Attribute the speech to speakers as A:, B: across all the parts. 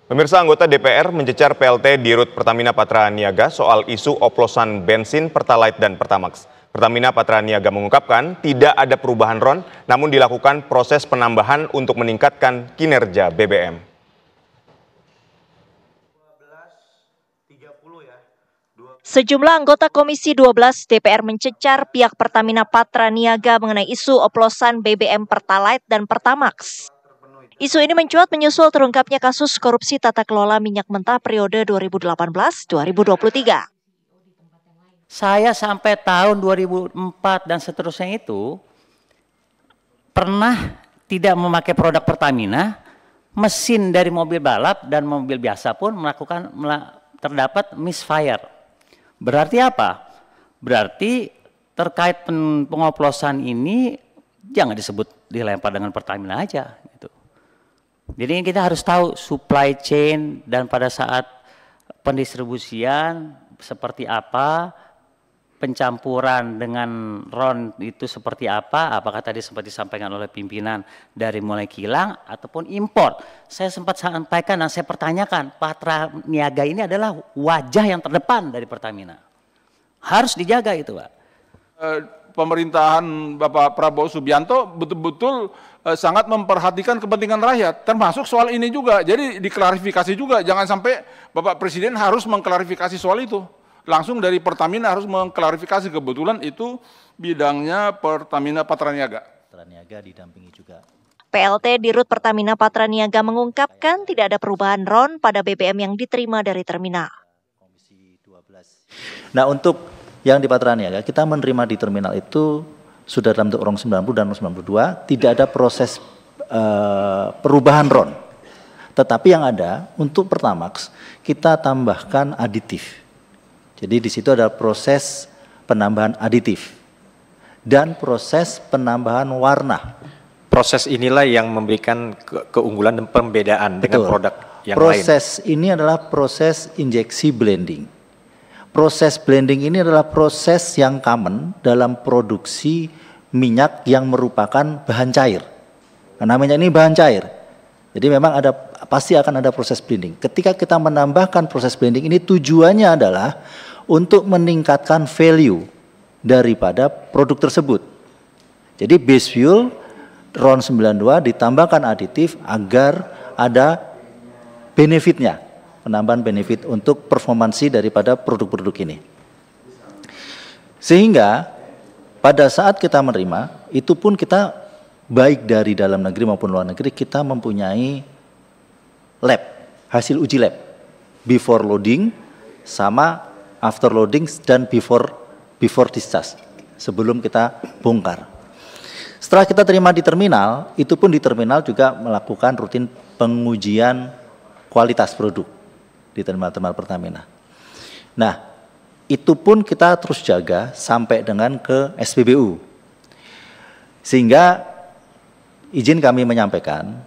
A: Pemirsa, anggota DPR mencecar PLT Dirut Pertamina Patra Niaga soal isu oplosan bensin Pertalite dan Pertamax. Pertamina Patra Niaga mengungkapkan tidak ada perubahan RON, namun dilakukan proses penambahan untuk meningkatkan kinerja BBM.
B: Sejumlah anggota Komisi 12 DPR mencecar pihak Pertamina Patra Niaga mengenai isu oplosan BBM Pertalite dan Pertamax. Isu ini mencuat menyusul terungkapnya kasus korupsi tata kelola minyak mentah periode 2018-2023.
C: Saya sampai tahun 2004 dan seterusnya itu pernah tidak memakai produk Pertamina, mesin dari mobil balap dan mobil biasa pun terdapat misfire. Berarti apa? Berarti terkait pengoplosan ini jangan disebut dilempar dengan Pertamina aja gitu. Jadi kita harus tahu supply chain dan pada saat pendistribusian seperti apa, pencampuran dengan RON itu seperti apa, apakah tadi sempat disampaikan oleh pimpinan dari mulai kilang ataupun impor. Saya sempat sampaikan dan saya pertanyakan, Patra Niaga ini adalah wajah yang terdepan dari Pertamina. Harus dijaga itu, Pak.
D: Pemerintahan Bapak Prabowo Subianto betul-betul sangat memperhatikan kepentingan rakyat, termasuk soal ini juga. Jadi diklarifikasi juga, jangan sampai Bapak Presiden harus mengklarifikasi soal itu. Langsung dari Pertamina harus mengklarifikasi, kebetulan itu bidangnya Pertamina Patra Niaga.
E: Patra Niaga didampingi juga.
B: PLT Dirut Pertamina Patra Niaga mengungkapkan tidak ada perubahan RON pada BBM yang diterima dari terminal.
E: Nah, untuk yang di Patra Niaga, kita menerima di terminal itu sudah dalam bentuk RON 90 dan RON 92, tidak ada proses perubahan RON. Tetapi yang ada untuk Pertamax, kita tambahkan aditif. Jadi di situ ada proses penambahan aditif dan proses penambahan warna.
F: Proses inilah yang memberikan keunggulan dan pembedaan dengan produk yang lain.
E: Proses ini adalah proses injeksi blending. Proses blending ini adalah proses yang common dalam produksi minyak yang merupakan bahan cair. Karena minyak ini bahan cair. Jadi memang pasti akan ada proses blending. Ketika kita menambahkan proses blending ini tujuannya adalah untuk meningkatkan value daripada produk tersebut. Jadi base fuel RON 92 ditambahkan aditif agar ada benefitnya. Penambahan benefit untuk performansi daripada produk-produk ini. Sehingga pada saat kita menerima, itu pun kita baik dari dalam negeri maupun luar negeri, kita mempunyai lab, hasil uji lab. Before loading sama after loading dan before discharge, sebelum kita bongkar. Setelah kita terima di terminal, itu pun di terminal juga melakukan rutin pengujian kualitas produk di terminal-terminal Pertamina. Nah, itu pun kita terus jaga sampai dengan ke SPBU. Sehingga izin kami menyampaikan,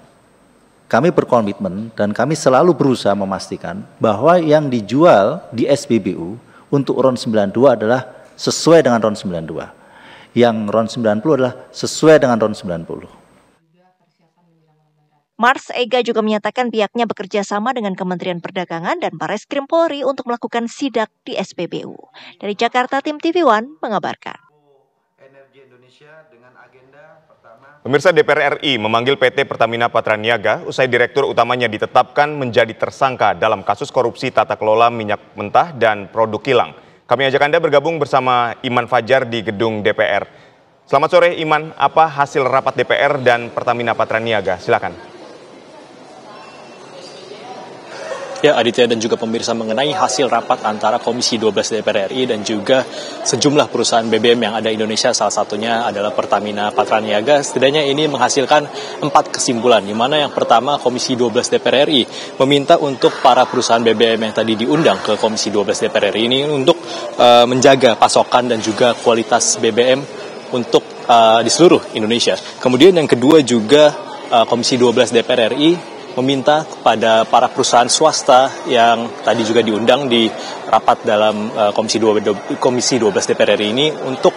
E: kami berkomitmen dan kami selalu berusaha memastikan bahwa yang dijual di SPBU untuk RON 92 adalah sesuai dengan RON 92. Yang RON 90 adalah sesuai dengan RON 90.
B: Mars Ega juga menyatakan pihaknya bekerja sama dengan Kementerian Perdagangan dan Barreskrim Polri untuk melakukan sidak di SPBU. Dari Jakarta, Tim TV One mengabarkan.
A: Pemirsa, DPR RI memanggil PT Pertamina Patra Niaga usai direktur utamanya ditetapkan menjadi tersangka dalam kasus korupsi tata kelola minyak mentah dan produk kilang. Kami ajak Anda bergabung bersama Iman Fajar di gedung DPR. Selamat sore Iman, apa hasil rapat DPR dan Pertamina Patra Niaga? Silakan.
G: Ya, Aditya dan juga pemirsa, mengenai hasil rapat antara Komisi 12 DPR RI dan juga sejumlah perusahaan BBM yang ada di Indonesia, salah satunya adalah Pertamina Patra Niaga. Setidaknya ini menghasilkan 4 kesimpulan, di mana yang pertama Komisi 12 DPR RI meminta untuk para perusahaan BBM yang tadi diundang ke Komisi 12 DPR RI ini untuk menjaga pasokan dan juga kualitas BBM untuk di seluruh Indonesia. Kemudian yang kedua juga Komisi 12 DPR RI meminta kepada para perusahaan swasta yang tadi juga diundang di rapat dalam Komisi 12 DPR RI ini untuk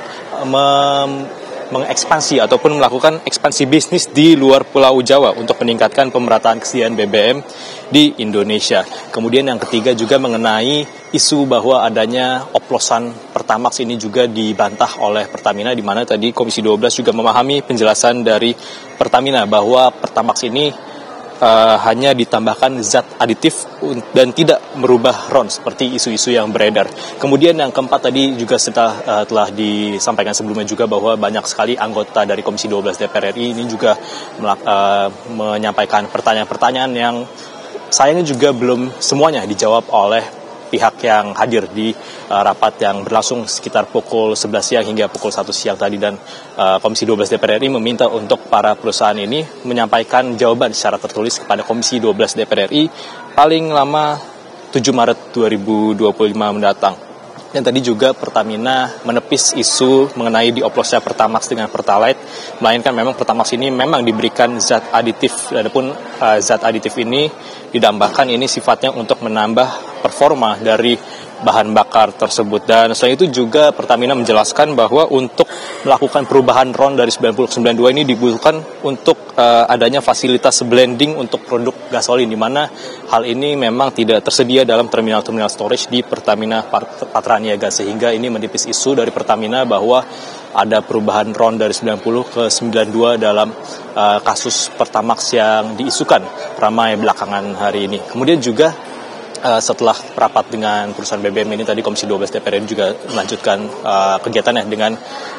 G: mengekspansi ataupun melakukan ekspansi bisnis di luar Pulau Jawa untuk meningkatkan pemerataan kesediaan BBM di Indonesia. Kemudian yang ketiga juga mengenai isu bahwa adanya oplosan Pertamax ini juga dibantah oleh Pertamina, di mana tadi Komisi 12 juga memahami penjelasan dari Pertamina bahwa Pertamax ini hanya ditambahkan zat aditif dan tidak merubah RON seperti isu-isu yang beredar. Kemudian yang keempat tadi juga telah disampaikan sebelumnya juga bahwa banyak sekali anggota dari Komisi 12 DPR RI ini juga menyampaikan pertanyaan-pertanyaan yang sayangnya juga belum semuanya dijawab oleh pihak yang hadir di rapat yang berlangsung sekitar pukul 11 siang hingga pukul 1 siang tadi, dan Komisi 12 DPR RI meminta untuk para perusahaan ini menyampaikan jawaban secara tertulis kepada Komisi 12 DPR RI paling lama 7 Maret 2025 mendatang. Dan tadi juga Pertamina menepis isu mengenai dioplosnya Pertamax dengan Pertalite, melainkan memang Pertamax ini memang diberikan zat aditif, adapun zat aditif ini ditambahkan ini sifatnya untuk menambah performa dari bahan bakar tersebut. Dan selain itu juga Pertamina menjelaskan bahwa untuk melakukan perubahan RON dari 90 ke 92 ini dibutuhkan untuk adanya fasilitas blending untuk produk gasolin, di mana hal ini memang tidak tersedia dalam terminal-terminal storage di Pertamina Patraniaga, sehingga ini menipis isu dari Pertamina bahwa ada perubahan RON dari 90 ke 92 dalam kasus Pertamax yang diisukan ramai belakangan hari ini. Kemudian juga setelah rapat dengan perusahaan BBM ini, tadi Komisi 12 DPR RI juga melanjutkan kegiatannya dengan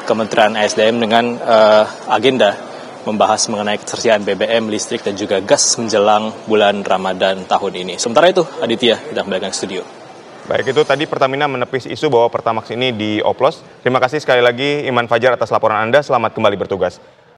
G: Kementerian ASDM dengan agenda membahas mengenai ketersediaan BBM, listrik, dan juga gas menjelang bulan Ramadan tahun ini. Sementara itu, Aditya, kita kembali ke studio.
A: Baik, itu tadi Pertamina menepis isu bahwa Pertamax ini dioplos. Terima kasih sekali lagi Iman Fajar atas laporan Anda. Selamat kembali bertugas.